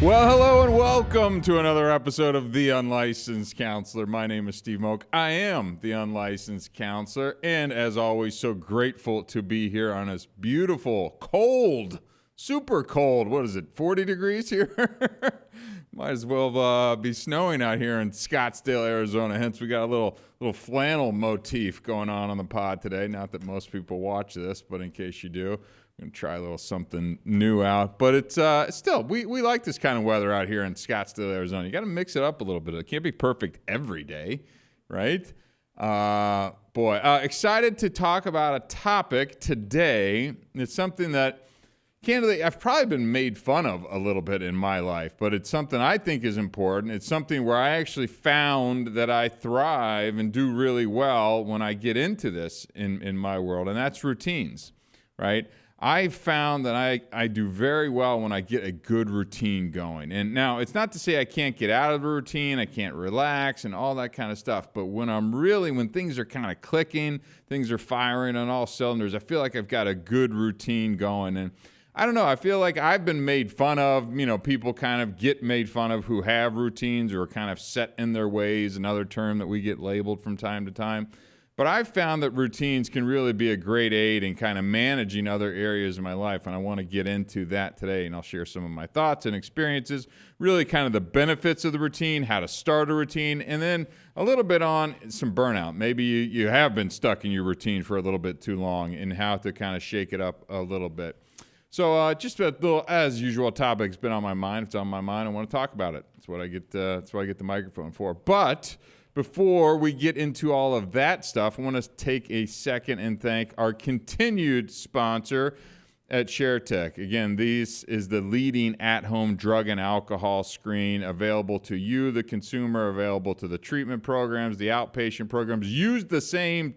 Well, hello and welcome to another episode of The Unlicensed Counselor. My name is Steve Moak. I am the Unlicensed Counselor, and as always, so grateful to be here on this beautiful, cold, super cold, 40 degrees here? Might as well be snowing out here in Scottsdale, Arizona. Hence, we got a little flannel motif going on the pod today. Not that most people watch this, but in case you do, I'm going to try a little something new out. But it's still, we like this kind of weather out here in Scottsdale, Arizona. You got to mix it up a little bit. It can't be perfect every day, right? Excited to talk about a topic today. It's something that, candidly, I've probably been made fun of a little bit in my life, but it's something I think is important. It's something where I actually found that I thrive and do really well when I get into this in my world, and that's routines, right? I found that I do very well when I get a good routine going. And now, it's not to say I can't get out of a routine, I can't relax and all that kind of stuff, but when things are kind of clicking, things are firing on all cylinders, I feel like I've got a good routine going. And I don't know, I feel like I've been made fun of. People kind of get made fun of who have routines or are kind of set in their ways, another term that we get labeled from time to time. But I've found that routines can really be a great aid in kind of managing other areas of my life, and I want to get into that today, and I'll share some of my thoughts and experiences, really kind of the benefits of the routine, how to start a routine, and then a little bit on some burnout. Maybe you have been stuck in your routine for a little bit too long and how to kind of shake it up a little bit. So just a little, as usual, topic's been on my mind. It's on my mind. I want to talk about it. That's what I get the microphone for. But before we get into all of that stuff, I want to take a second and thank our continued sponsor at ShareTech. Again, this is the leading at-home drug and alcohol screen available to you, the consumer, available to the treatment programs, the outpatient programs. Use the same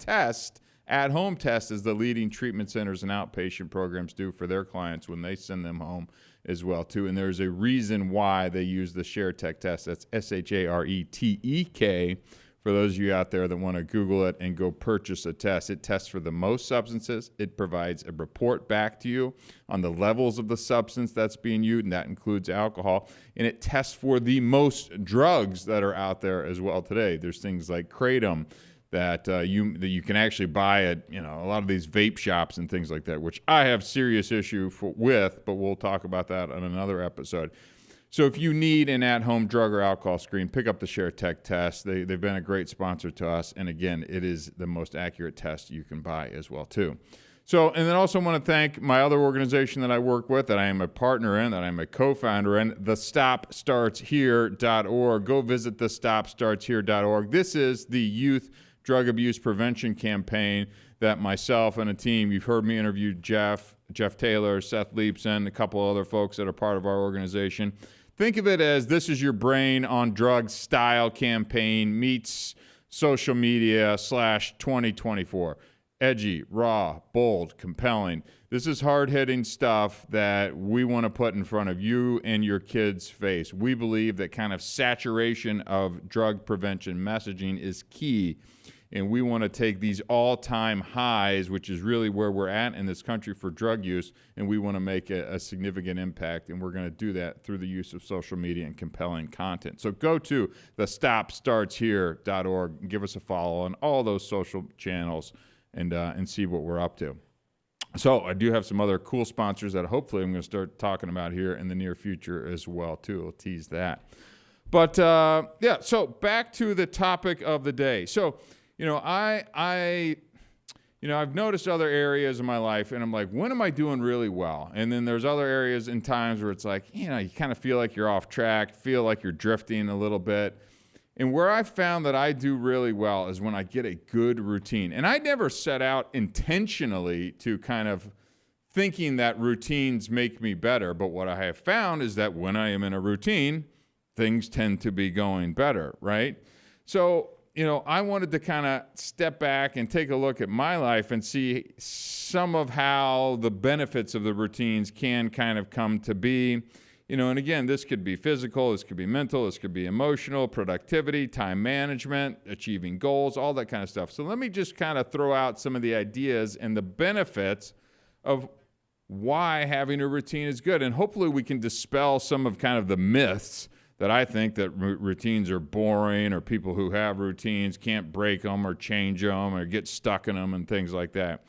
at-home test as the leading treatment centers and outpatient programs do for their clients when they send them home as well, too. And there's a reason why they use the ShareTech test. That's ShareTek. For those of you out there that want to Google it and go purchase a test, it tests for the most substances. It provides a report back to you on the levels of the substance that's being used, and that includes alcohol. And it tests for the most drugs that are out there as well today. There's things like Kratom that you can actually buy at a lot of these vape shops and things like that, which I have serious issue with, but we'll talk about that on another episode. So if you need an at-home drug or alcohol screen, pick up the ShareTech test. They've been a great sponsor to us, and again, it is the most accurate test you can buy as well too. So, and then also want to thank my other organization that I work with, that I am a partner in, that I'm a co-founder in, thestopstartshere.org. Go visit thestopstartshere.org. This is the youth drug abuse prevention campaign that myself and a team, you've heard me interview Jeff Taylor, Seth Leapson, a couple other folks that are part of our organization. Think of it as this is your brain on drugs style campaign meets social media / 2024. Edgy, raw, bold, compelling. This is hard-hitting stuff that we want to put in front of you and your kids' face. We believe that kind of saturation of drug prevention messaging is key. And we want to take these all-time highs, which is really where we're at in this country for drug use, and we want to make a significant impact, and we're going to do that through the use of social media and compelling content. So go to thestopstartshere.org and give us a follow on all those social channels and see what we're up to. So I do have some other cool sponsors that hopefully I'm going to start talking about here in the near future as well, too. I'll tease that. But, so back to the topic of the day. So, I've noticed other areas in my life, and I'm like, when am I doing really well? And then there's other areas and times where it's like, you kind of feel like you're off track, feel like you're drifting a little bit. And where I found that I do really well is when I get a good routine. And I never set out intentionally to kind of thinking that routines make me better. But what I have found is that when I am in a routine, things tend to be going better, right? So, I wanted to kind of step back and take a look at my life and see some of how the benefits of the routines can kind of come to be. And again, this could be physical, this could be mental, this could be emotional, productivity, time management, achieving goals, all that kind of stuff. So let me just kind of throw out some of the ideas and the benefits of why having a routine is good. And hopefully we can dispel some of kind of the myths that I think that routines are boring, or people who have routines can't break them or change them or get stuck in them and things like that.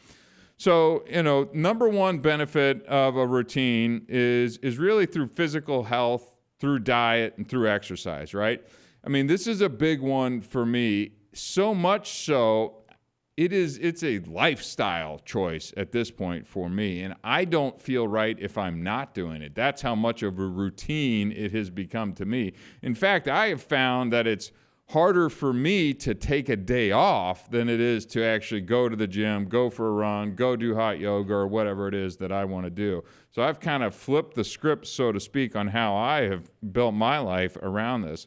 So, number one benefit of a routine is really through physical health, through diet, and through exercise, right? I mean, this is a big one for me, so much so it's a lifestyle choice at this point for me, and I don't feel right if I'm not doing it. That's how much of a routine it has become to me. In fact, I have found that it's harder for me to take a day off than it is to actually go to the gym, go for a run, go do hot yoga, or whatever it is that I want to do. So I've kind of flipped the script, so to speak, on how I have built my life around this.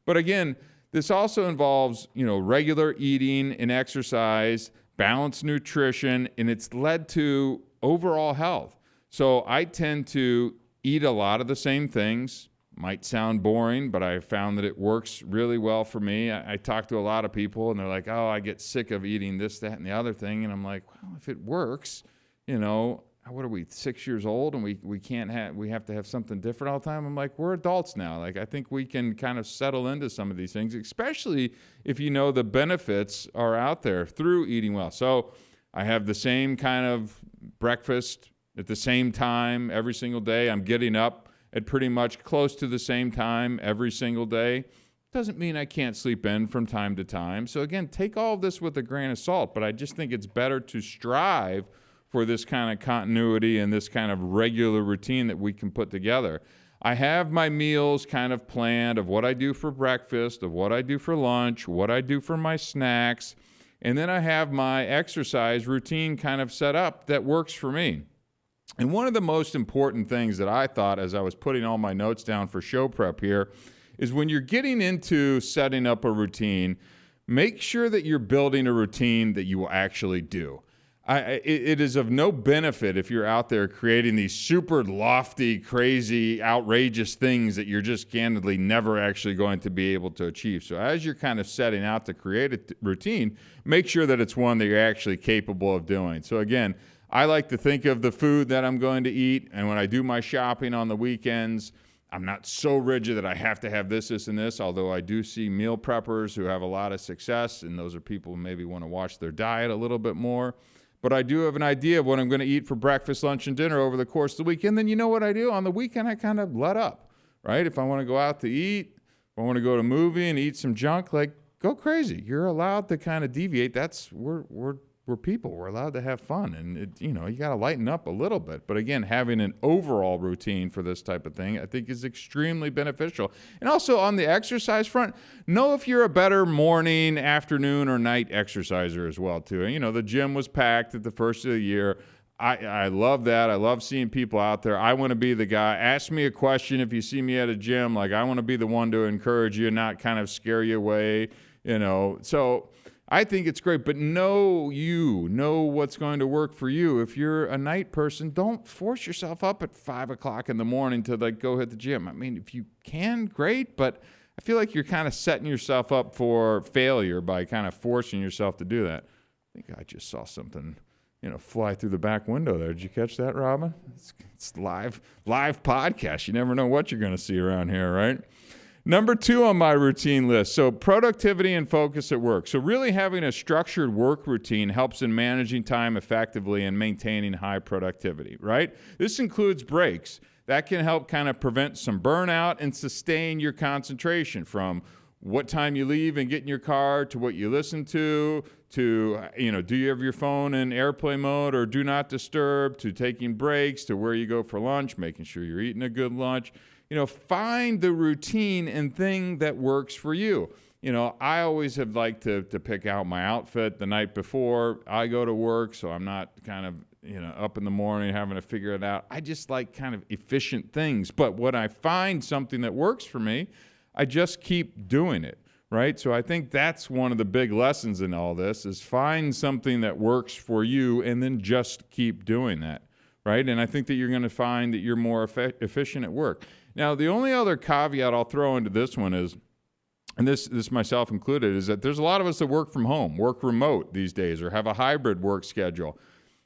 But again, this also involves, regular eating and exercise, balanced nutrition, and it's led to overall health. So I tend to eat a lot of the same things. Might sound boring, but I found that it works really well for me. I talk to a lot of people, and they're like, oh, I get sick of eating this, that, and the other thing. And I'm like, well, if it works, what are we, 6 years old, and we have to have something different all the time? I'm like, we're adults now. Like, I think we can kind of settle into some of these things, especially if the benefits are out there through eating well. So I have the same kind of breakfast at the same time every single day. I'm getting up at pretty much close to the same time every single day. Doesn't mean I can't sleep in from time to time. So again, take all of this with a grain of salt, but I just think it's better to strive for this kind of continuity and this kind of regular routine that we can put together. I have my meals kind of planned of what I do for breakfast, of what I do for lunch, what I do for my snacks, and then I have my exercise routine kind of set up that works for me. And one of the most important things that I thought as I was putting all my notes down for show prep here is when you're getting into setting up a routine, make sure that you're building a routine that you will actually do. It is of no benefit if you're out there creating these super lofty, crazy, outrageous things that you're just candidly never actually going to be able to achieve. So as you're kind of setting out to create a routine, make sure that it's one that you're actually capable of doing. So again, I like to think of the food that I'm going to eat, and when I do my shopping on the weekends, I'm not so rigid that I have to have this, and this, although I do see meal preppers who have a lot of success, and those are people who maybe want to watch their diet a little bit more. But I do have an idea of what I'm going to eat for breakfast, lunch, and dinner over the course of the week. And then you know what I do? On the weekend, I kind of let up, right? If I want to go out to eat, if I want to go to a movie and eat some junk, like, go crazy. You're allowed to kind of deviate. We're people. We're allowed to have fun. And, you got to lighten up a little bit. But again, having an overall routine for this type of thing, I think is extremely beneficial. And also on the exercise front, know if you're a better morning, afternoon, or night exerciser as well, too. And, the gym was packed at the first of the year. I love that. I love seeing people out there. I want to be the guy. Ask me a question if you see me at a gym. Like, I want to be the one to encourage you and not kind of scare you away, So I think it's great, but know what's going to work for you. If you're a night person, don't force yourself up at 5 o'clock in the morning to go hit the gym. I mean, if you can, great, but I feel like you're kind of setting yourself up for failure by kind of forcing yourself to do that. I think I just saw something, fly through the back window there. Did you catch that, Robin? It's live podcast. You never know what you're going to see around here, right? Number 2 on my routine list, so productivity and focus at work. So really having a structured work routine helps in managing time effectively and maintaining high productivity, right? This includes breaks. That can help kind of prevent some burnout and sustain your concentration from what time you leave and get in your car to what you listen to, do you have your phone in airplane mode or do not disturb, to taking breaks, to where you go for lunch, making sure you're eating a good lunch. Find the routine and thing that works for you. I always have liked to pick out my outfit the night before I go to work, so I'm not kind of, up in the morning having to figure it out. I just like kind of efficient things. But when I find something that works for me, I just keep doing it, right? So I think that's one of the big lessons in all this is find something that works for you and then just keep doing that, right? And I think that you're going to find that you're more efficient at work. Now, the only other caveat I'll throw into this one is, and this myself included, is that there's a lot of us that work from home, work remote these days, or have a hybrid work schedule.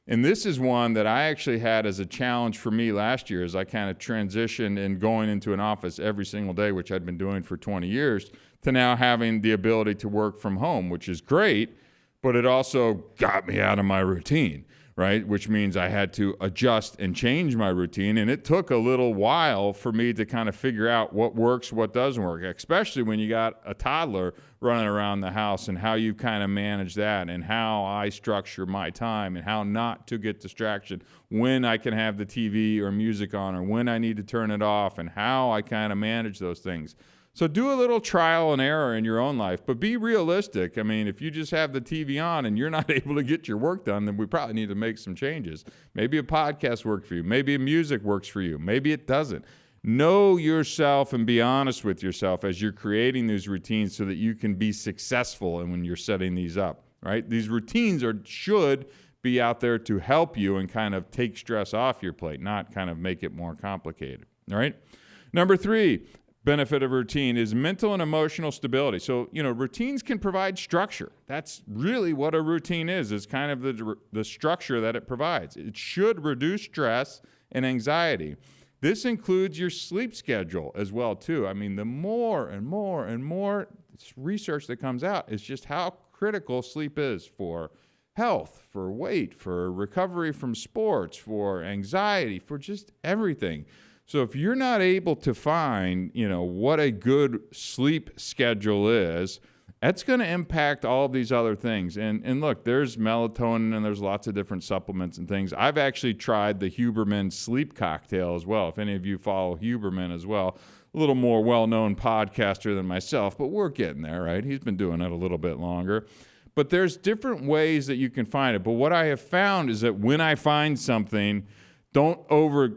And this is one that I actually had as a challenge for me last year as I kind of transitioned in going into an office every single day, which I'd been doing for 20 years, to now having the ability to work from home, which is great, but it also got me out of my routine, right? Which means I had to adjust and change my routine. And it took a little while for me to kind of figure out what works, what doesn't work, especially when you got a toddler running around the house, and how you kind of manage that, and how I structure my time, and how not to get distraction, when I can have the TV or music on, or when I need to turn it off, and how I kind of manage those things. So do a little trial and error in your own life, but be realistic. I mean, if you just have the TV on and you're not able to get your work done, then we probably need to make some changes. Maybe a podcast works for you. Maybe music works for you. Maybe it doesn't. Know yourself and be honest with yourself as you're creating these routines so that you can be successful and when you're setting these up, right? These routines should be out there to help you and kind of take stress off your plate, not kind of make it more complicated, all right? Number 3, benefit of routine is mental and emotional stability. So, routines can provide structure. That's really what a routine is kind of the structure that it provides. It should reduce stress and anxiety. This includes your sleep schedule as well, too. I mean, the more and more and more research that comes out is just how critical sleep is for health, for weight, for recovery from sports, for anxiety, for just everything. So if you're not able to find, what a good sleep schedule is, that's going to impact all of these other things. And look, there's melatonin and there's lots of different supplements and things. I've actually tried the Huberman sleep cocktail as well. If any of you follow Huberman as well, a little more well-known podcaster than myself, but we're getting there, right? He's been doing it a little bit longer. But there's different ways that you can find it. But what I have found is that when I find something, don't over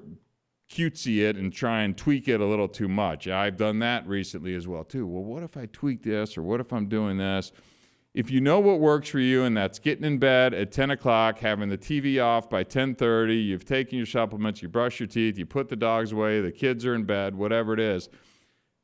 cutesy it and try and tweak it a little too much. I've done that recently as well too. Well, what if I tweak this, or what if I'm doing this? If you know what works for you, and that's getting in bed at 10 o'clock, having the TV off by 10:30, you've taken your supplements, you brush your teeth, you put the dogs away, the kids are in bed, whatever it is,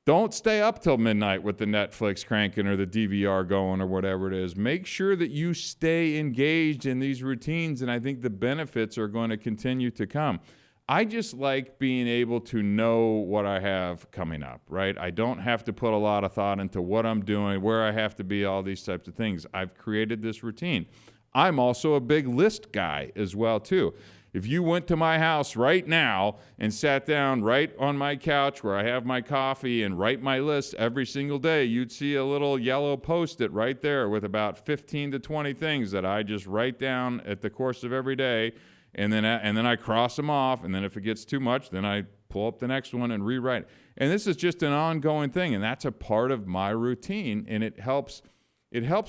don't stay up till midnight with the Netflix cranking or the DVR going or whatever it is. Make sure that you stay engaged in these routines, and I think the benefits are going to continue to come. I just like being able to know what I have coming up, right? I don't have to put a lot of thought into what I'm doing, where I have to be, all these types of things. I've created this routine. I'm also a big list guy as well, too. If you went to my house right now and sat down right on my couch where I have my coffee and write my list every single day, you'd see a little yellow Post-it right there with about 15 to 20 things that I just write down at the course of every day. And then I cross them off, and then if it gets too much, then I pull up the next one and rewrite. And this is just an ongoing thing, and that's a part of my routine, and it helps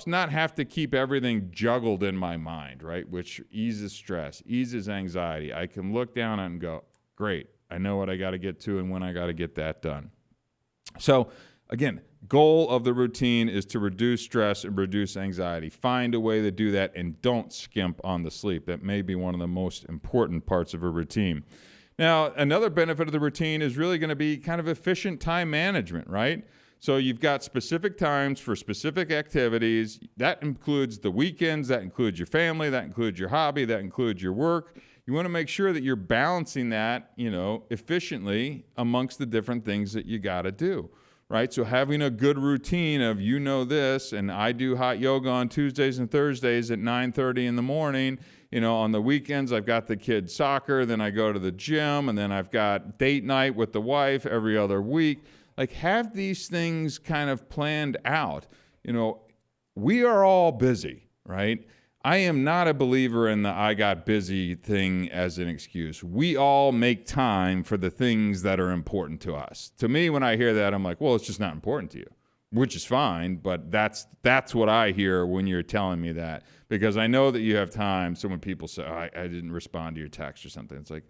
not have to keep everything juggled in my mind, right, which eases stress, eases anxiety. I can look down on it and go, great, I know what I got to get to and when I got to get that done. So, again, goal of the routine is to reduce stress and reduce anxiety. Find a way to do that, and don't skimp on the sleep. That may be one of the most important parts of a routine. Now, another benefit of the routine is really going to be kind of efficient time management, right? So you've got specific times for specific activities. That includes the weekends, that includes your family, that includes your hobby, that includes your work. You want to make sure that you're balancing that, efficiently amongst the different things that you got to do. Right? So having a good routine of, this, and I do hot yoga on Tuesdays and Thursdays at 9:30 in the morning. On the weekends, I've got the kids' soccer, then I go to the gym, and then I've got date night with the wife every other week. Like, have these things kind of planned out. We are all busy, right? I am not a believer in the I got busy thing as an excuse. We all make time for the things that are important to us. To me, when I hear that, I'm like, well, it's just not important to you, which is fine, but that's what I hear when you're telling me that, because I know that you have time. So when people say, I didn't respond to your text or something, it's like,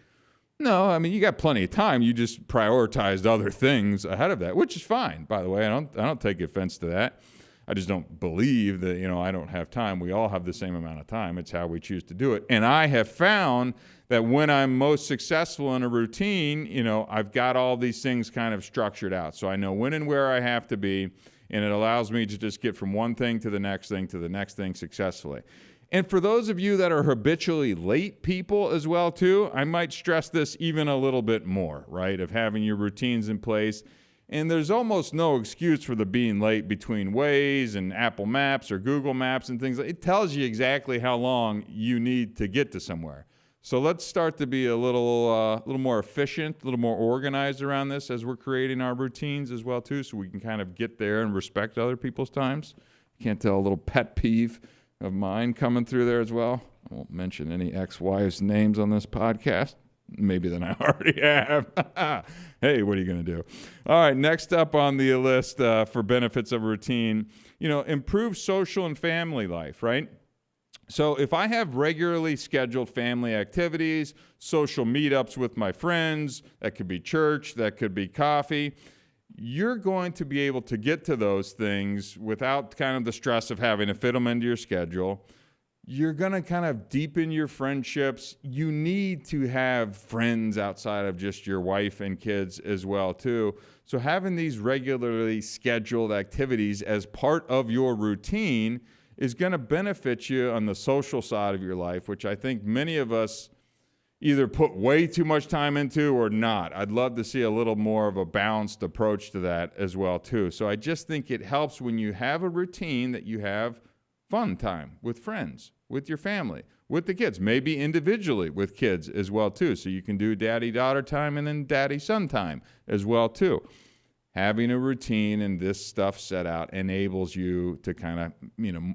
no, I mean, you got plenty of time. You just prioritized other things ahead of that, which is fine, by the way. I don't take offense to that. I just don't believe that, I don't have time. We all have the same amount of time. It's how we choose to do it. And I have found that when I'm most successful in a routine, I've got all these things kind of structured out. So I know when and where I have to be, and it allows me to just get from one thing to the next thing to the next thing successfully. And for those of you that are habitually late people as well, too, I might stress this even a little bit more, right, of having your routines in place. And there's almost no excuse for the being late between Waze and Apple Maps or Google Maps and things. It tells you exactly how long you need to get to somewhere. So let's start to be a little more efficient, a little more organized around this as we're creating our routines as well, too, so we can kind of get there and respect other people's times. Can't tell a little pet peeve of mine coming through there as well. I won't mention any ex-wives' names on this podcast. Maybe than I already have. Hey, what are you going to do? All right, next up on the list for benefits of routine, improve social and family life, right? So if I have regularly scheduled family activities, social meetups with my friends, that could be church, that could be coffee, you're going to be able to get to those things without kind of the stress of having to fit them into your schedule. You're going to kind of deepen your friendships. You need to have friends outside of just your wife and kids as well, too. So having these regularly scheduled activities as part of your routine is going to benefit you on the social side of your life, which I think many of us either put way too much time into or not. I'd love to see a little more of a balanced approach to that as well, too. So I just think it helps when you have a routine that you have fun time with friends, with your family, with the kids, maybe individually with kids as well, too. So you can do daddy-daughter time and then daddy-son time as well, too. Having a routine and this stuff set out enables you to kind of,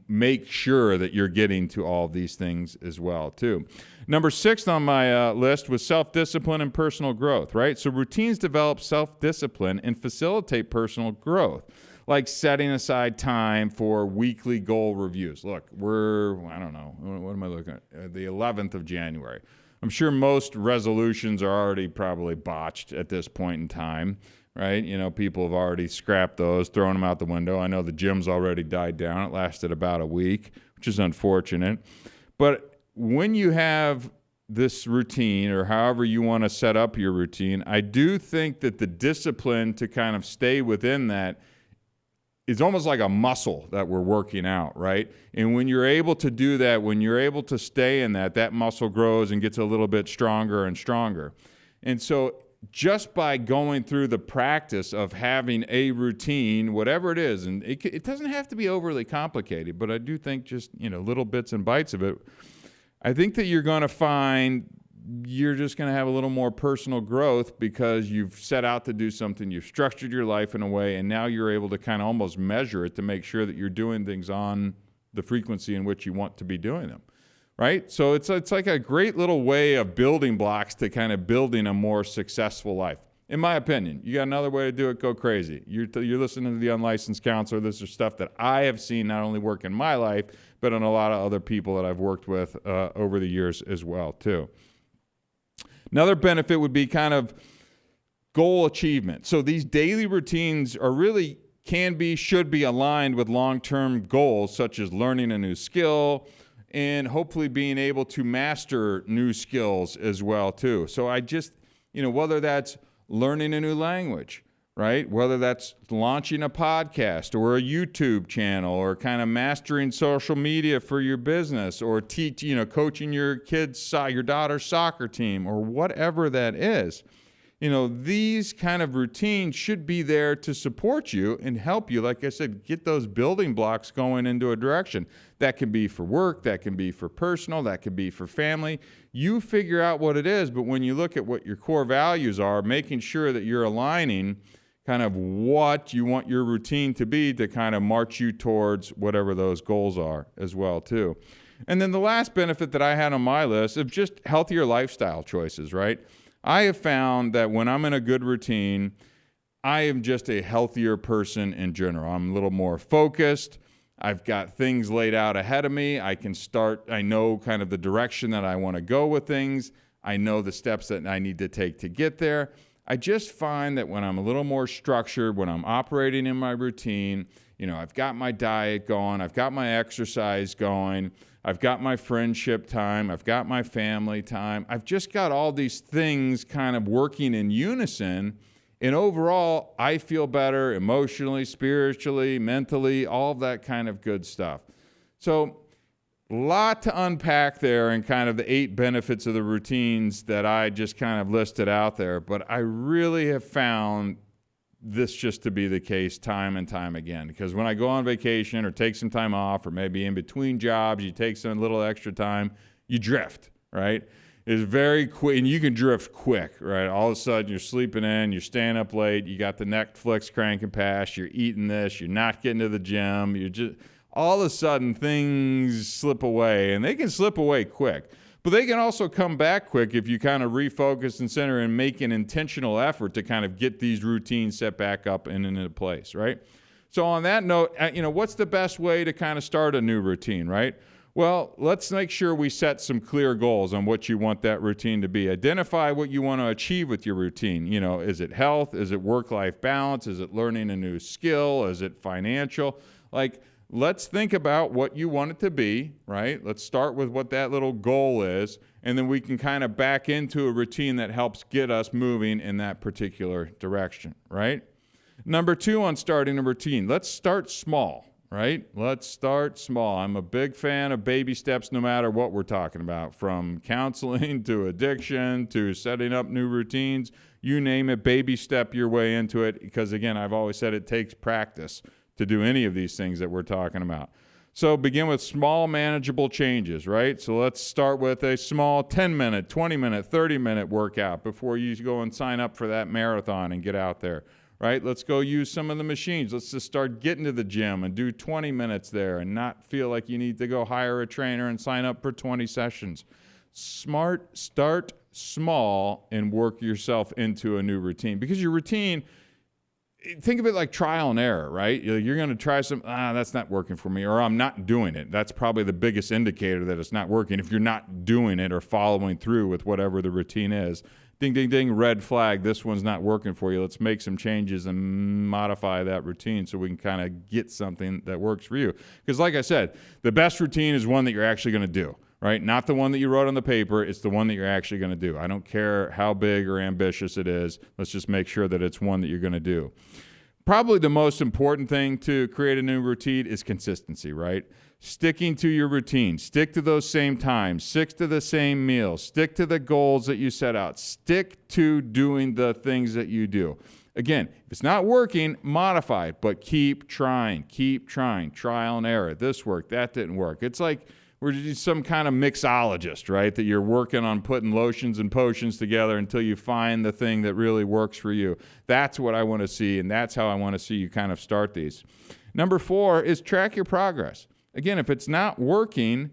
make sure that you're getting to all these things as well, too. Number 6 on my list was self-discipline and personal growth, right? So routines develop self-discipline and facilitate personal growth, like setting aside time for weekly goal reviews. Look, what am I looking at? The 11th of January. I'm sure most resolutions are already probably botched at this point in time, right? People have already scrapped those, thrown them out the window. I know the gym's already died down. It lasted about a week, which is unfortunate. But when you have this routine, or however you want to set up your routine, I do think that the discipline to kind of stay within that is almost like a muscle that we're working out, right? And when you're able to do that, when you're able to stay in that muscle grows and gets a little bit stronger and stronger. And so just by going through the practice of having a routine, whatever it is, and it doesn't have to be overly complicated, but I do think just, little bits and bites of it, I think that you're going to find you're just going to have a little more personal growth because you've set out to do something, you've structured your life in a way, and now you're able to kind of almost measure it to make sure that you're doing things on the frequency in which you want to be doing them, right? So it's like a great little way of building blocks to kind of building a more successful life. In my opinion, you got another way to do it, go crazy. You're listening to the Unlicensed Counselor. This is stuff that I have seen not only work in my life, but in a lot of other people that I've worked with over the years as well, too. Another benefit would be kind of goal achievement. So these daily routines are really should be aligned with long-term goals, such as learning a new skill and hopefully being able to master new skills as well, too. So I just, whether that's learning a new language, right? Whether that's launching a podcast or a YouTube channel or kind of mastering social media for your business or coaching your your daughter's soccer team or whatever that is. These kind of routines should be there to support you and help you, like I said, get those building blocks going into a direction. That can be for work, that can be for personal, that can be for family. You figure out what it is, but when you look at what your core values are, making sure that you're aligning kind of what you want your routine to be to kind of march you towards whatever those goals are as well, too. And then the last benefit that I had on my list is just healthier lifestyle choices, right? I have found that when I'm in a good routine, I am just a healthier person in general. I'm a little more focused. I've got things laid out ahead of me. I know kind of the direction that I want to go with things. I know the steps that I need to take to get there. I just find that when I'm a little more structured, when I'm operating in my routine, I've got my diet going, I've got my exercise going, I've got my friendship time, I've got my family time. I've just got all these things kind of working in unison. And overall, I feel better emotionally, spiritually, mentally, all of that kind of good stuff. So lot to unpack there and kind of the 8 benefits of the routines that I just kind of listed out there. But I really have found this just to be the case time and time again. Because when I go on vacation or take some time off, or maybe in between jobs, you take some little extra time, you drift, right? It's very quick, and you can drift quick, right? All of a sudden, you're sleeping in, you're staying up late, you got the Netflix cranking past, you're eating this, you're not getting to the gym, you're just, all of a sudden, things slip away, and they can slip away quick. But they can also come back quick if you kind of refocus and center and make an intentional effort to kind of get these routines set back up and into place, right? So on that note, what's the best way to kind of start a new routine, right? Well, let's make sure we set some clear goals on what you want that routine to be. Identify what you want to achieve with your routine. Is it health? Is it work-life balance? Is it learning a new skill? Is it financial? Let's think about what you want it to be, right? Let's start with what that little goal is, and then we can kind of back into a routine that helps get us moving in that particular direction, right? Number 2 on starting a routine, let's start small. Right? Let's start small. I'm a big fan of baby steps no matter what we're talking about, from counseling to addiction to setting up new routines. You name it, baby step your way into it, because again, I've always said it takes practice to do any of these things that we're talking about. So begin with small, manageable changes, right? So let's start with a small 10-minute, 20-minute, 30-minute workout before you go and sign up for that marathon and get out there. Right? Let's go use some of the machines. Let's just start getting to the gym and do 20 minutes there and not feel like you need to go hire a trainer and sign up for 20 sessions. Start small and work yourself into a new routine, because your routine, think of it like trial and error, right? You're going to try that's not working for me, or I'm not doing it. That's probably the biggest indicator that it's not working, if you're not doing it or following through with whatever the routine is. Ding, ding, ding, red flag, this one's not working for you. Let's make some changes and modify that routine so we can kind of get something that works for you. Because like I said, the best routine is one that you're actually going to do, right? Not the one that you wrote on the paper. It's the one that you're actually going to do. I don't care how big or ambitious it is. Let's just make sure that it's one that you're going to do. Probably the most important thing to create a new routine is consistency, right? Sticking to your routine. Stick to those same times. Stick to the same meals. Stick to the goals that you set out. Stick to doing the things that you do. Again, if it's not working, modify it, but keep trying. Keep trying. Trial and error. This worked. That didn't work. It's like we're just some kind of mixologist, right? That you're working on putting lotions and potions together until you find the thing that really works for you. That's what I want to see, and that's how I want to see you kind of start these. Number 4 is track your progress. Again, if it's not working,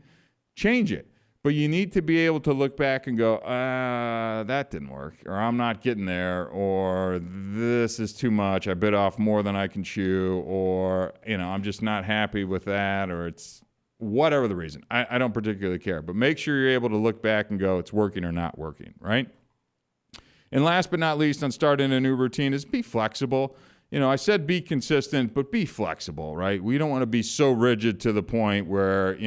change it. But you need to be able to look back and go, that didn't work, or I'm not getting there, or this is too much, I bit off more than I can chew, or I'm just not happy with that, or it's whatever the reason. I don't particularly care. But make sure you're able to look back and go, it's working or not working, right? And last but not least on starting a new routine is be flexible. I said be consistent, but be flexible, right? We don't want to be so rigid to the point where,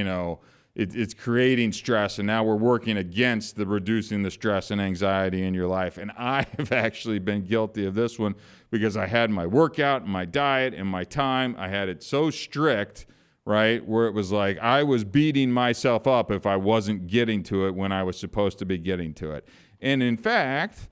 it's creating stress, and now we're working against reducing the stress and anxiety in your life. And I have actually been guilty of this one, because I had my workout and my diet and my time. I had it so strict, right, where it was like I was beating myself up if I wasn't getting to it when I was supposed to be getting to it. And in fact,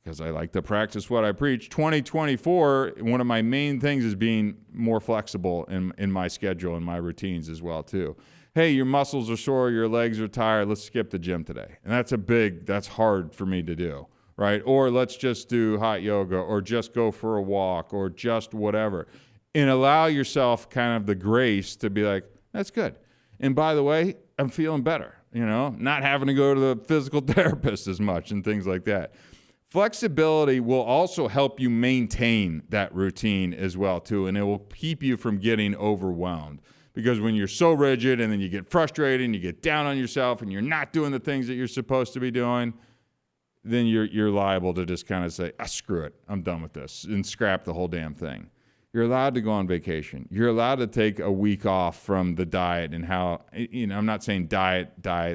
because I like to practice what I preach, 2024, one of my main things is being more flexible in my schedule and my routines as well, too. Hey, your muscles are sore, your legs are tired, let's skip the gym today. And that's hard for me to do, right? Or let's just do hot yoga, or just go for a walk, or just whatever. And allow yourself kind of the grace to be like, that's good. And by the way, I'm feeling better, not having to go to the physical therapist as much and things like that. Flexibility will also help you maintain that routine as well, too, and it will keep you from getting overwhelmed. Because when you're so rigid and then you get frustrated and you get down on yourself and you're not doing the things that you're supposed to be doing, then you're liable to just kind of say, screw it, I'm done with this, and scrap the whole damn thing. You're allowed to go on vacation. You're allowed to take a week off from the diet and how, I'm not saying diet,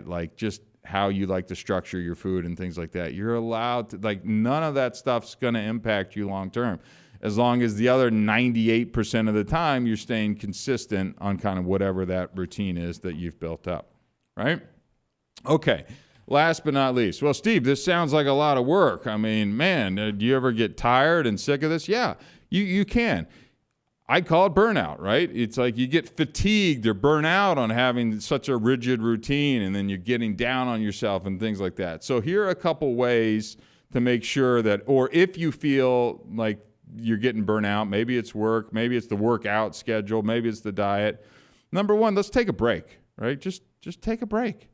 like just how you like to structure your food and things like that. You're allowed to, none of that stuff's going to impact you long term. as long as the other 98% of the time you're staying consistent on kind of whatever that routine is that you've built up, right? Okay, last but not least. Well, Steve, this sounds like a lot of work. I mean, man, do you ever get tired and sick of this? Yeah, you can. I call it burnout, right? It's like you get fatigued or burnt out on having such a rigid routine, and then you're getting down on yourself and things like that. So here are a couple ways to make sure that, or if you feel like you're getting burnt out, maybe it's work, maybe it's the workout schedule, maybe it's the diet. Number one, let's take a break, right? Just take a break.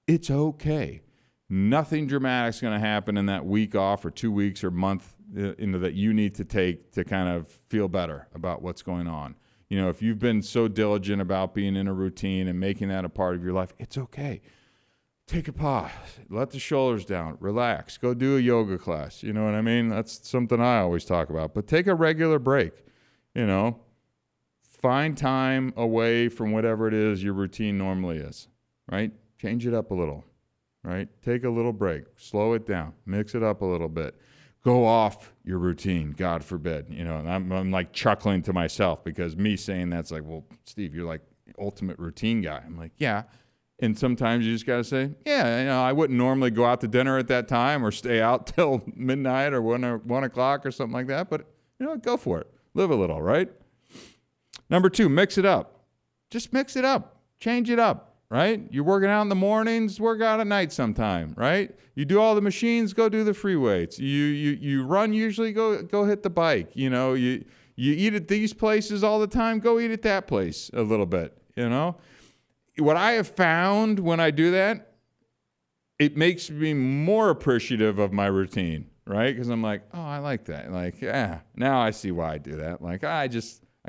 It's okay. Nothing dramatic is going to happen in that week off or 2 weeks or month that you need to take to kind of feel better about what's going on. You know, if you've been so diligent about being in a routine and making that a part of your life, it's okay. Take a pause. Let the shoulders down. Relax. Go do a yoga class. You know what I mean? That's something I always talk about. But take a regular break. You know, find time away from whatever it is your routine normally is, right? Change it up a little, right? Take a little break. Slow it down. Mix it up a little bit. Go off your routine, God forbid. You know, and I'm like chuckling to myself because me saying that's like, well, Steve, you're like ultimate routine guy. I'm like, yeah. And sometimes you just got to say, yeah, you know, I wouldn't normally go out to dinner at that time or stay out till midnight or 1 o'clock or something like that. But, you know, go for it. Live a little, right? Number 2, mix it up. Just mix it up. Change it up. Right? You're working out in the mornings, work out at night sometime, right? You do all the machines, go do the free weights. You run usually, go hit the bike. You know, you eat at these places all the time, go eat at that place a little bit, you know? What I have found when I do that, it makes me more appreciative of my routine, right? Because I'm like, oh, I like that. Like, yeah, now I see why I do that. Like, I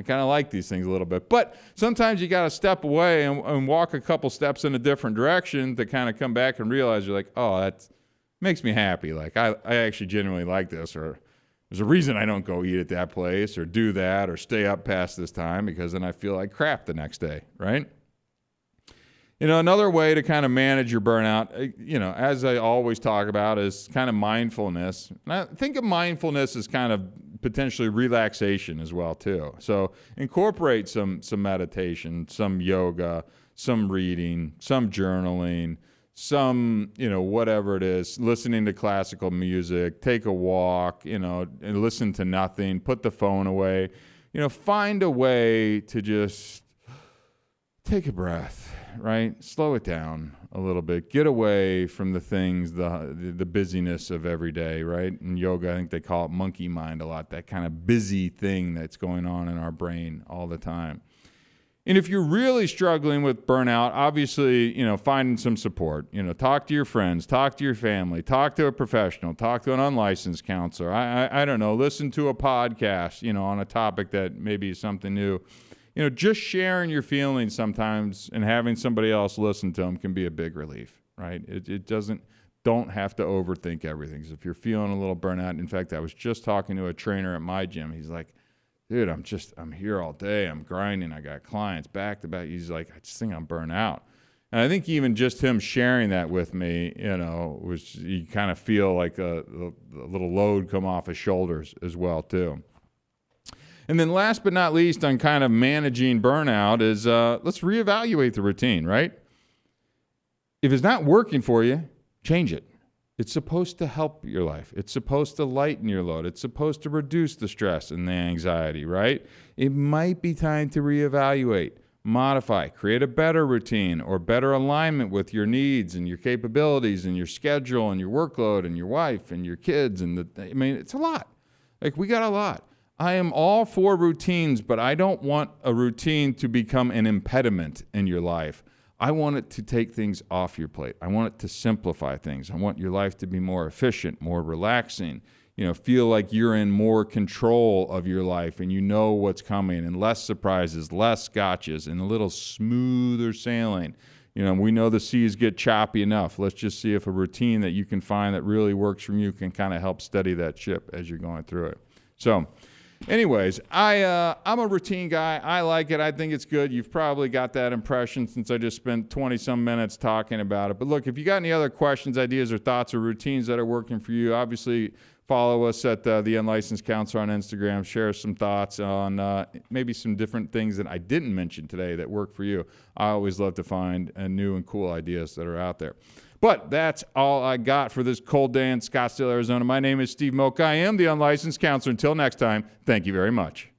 kind of like these things a little bit. But sometimes you got to step away and walk a couple steps in a different direction to kind of come back and realize you're like, oh, that makes me happy. Like, I actually genuinely like this, or there's a reason I don't go eat at that place or do that or stay up past this time because then I feel like crap the next day, right? You know, another way to kind of manage your burnout, you know, as I always talk about, is kind of mindfulness. And I think of mindfulness as kind of potentially relaxation as well, too. So incorporate some meditation, some yoga, some reading, some journaling, some, you know, whatever it is, listening to classical music, take a walk, you know, and listen to nothing, put the phone away. You know, find a way to just take a breath, right? Slow it down a little bit. Get away from the things, the busyness of every day, right? In yoga, I think they call it monkey mind a lot, that kind of busy thing that's going on in our brain all the time. And if you're really struggling with burnout, obviously, you know, finding some support, you know, talk to your friends, talk to your family, talk to a professional, talk to an unlicensed counselor. I don't know, listen to a podcast, you know, on a topic that maybe is something new. You know, just sharing your feelings sometimes and having somebody else listen to them can be a big relief, right? Don't have to overthink everything. So if you're feeling a little burnout, in fact, I was just talking to a trainer at my gym. He's like, dude, I'm here all day. I'm grinding. I got clients back to back. He's like, I just think I'm burnt out. And I think even just him sharing that with me, you know, you kind of feel like a little load come off his shoulders as well, too. And then last but not least on kind of managing burnout is let's reevaluate the routine, right? If it's not working for you, change it. It's supposed to help your life. It's supposed to lighten your load. It's supposed to reduce the stress and the anxiety, right? It might be time to reevaluate, modify, create a better routine or better alignment with your needs and your capabilities and your schedule and your workload and your wife and your kids. It's a lot. Like, we got a lot. I am all for routines, but I don't want a routine to become an impediment in your life. I want it to take things off your plate. I want it to simplify things. I want your life to be more efficient, more relaxing. You know, feel like you're in more control of your life and you know what's coming, and less surprises, less gotchas, and a little smoother sailing. You know, we know the seas get choppy enough. Let's just see if a routine that you can find that really works for you can kind of help steady that ship as you're going through it. So, anyways, I'm a routine guy. I like it. I think it's good. You've probably got that impression since I just spent 20-some minutes talking about it. But look, if you got any other questions, ideas, or thoughts or routines that are working for you, obviously Follow us at The Unlicensed Counselor on Instagram. Share some thoughts on maybe some different things that I didn't mention today that work for you. I always love to find new and cool ideas that are out there. But that's all I got for this cold day in Scottsdale, Arizona. My name is Steve Moak. I am The Unlicensed Counselor. Until next time, thank you very much.